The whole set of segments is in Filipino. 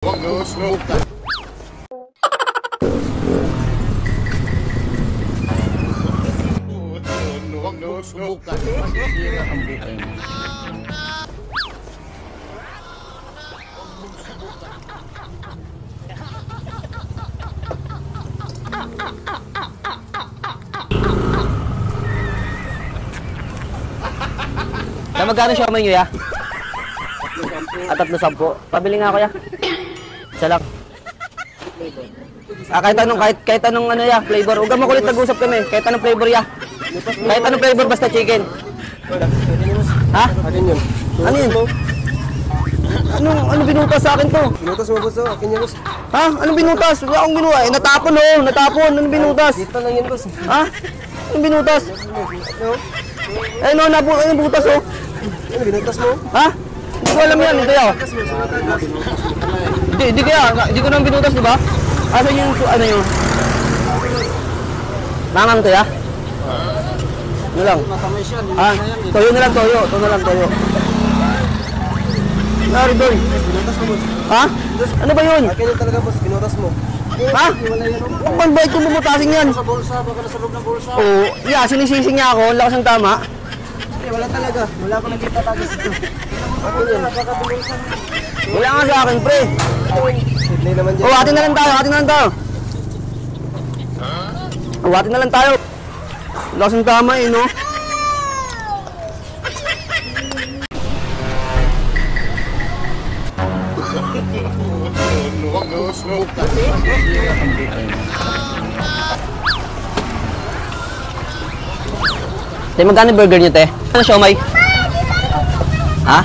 Huwag na subukan. Huwag na subukan. Masisira ang buhay mo. Magkano siya man ya? At 3.10. Pabili nga kuya. Isa lang. Kahit anong ano ya, flavor. Huwag mo kulit nag-usap kami. Kahit anong flavor ya. Kahit anong flavor basta chicken. Ha? Akin yun. Ano yun? Anong binutas sa akin to? Binutas mo boss, akin yun boss. Ha? Anong binutas? Wala akong binuha. Eh, natapon oh. Natapon. Anong binutas? Dito lang yun boss. Ha? Anong binutas? Eh no, anong butas oh. Ano binutas mo? Ha? Hindi ko alam yan. Ito yaw. Hindi ko naman binutas, di ba? Asan yung, ano yun? Mangang to ya? Ano lang? Ha? Toyo na lang, toyo. Ito na lang, toyo. Nari doy. Binutas mo boss. Ha? Ano ba yun? Akin yun talaga boss, binutas mo. Ha? Ang bait ko bumutasin yan. Sa bulsa, baka nasa loob ng bulsa. Oo. Yeah, sinisising niya ako. Ang lakas ng tama. Wala talaga. Wala akong nakita tapos ito. Akin yun. Wala nga sa akin, pre. Sidley naman dyan. Oh, atin na lang tayo. Atin na lang tayo. Oh, atin na lang tayo. Ang lakas ng tama eh, no? Huwag na subukan. Masisira ang buhay mo. Te, magkano yung burger niyo, te? Ano siomay? Ha?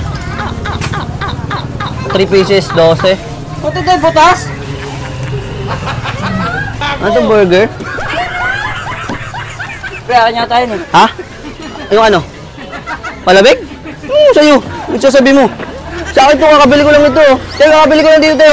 3 pieces, 12. Puti tayo butas! Ano itong burger? Kaya niya tayo nun. Ha? Yung ano? Palabig? Sa'yo. Nagsasabi mo. Sa akin ito, kakabili ko lang ito. Te, kakabili ko lang dito, te.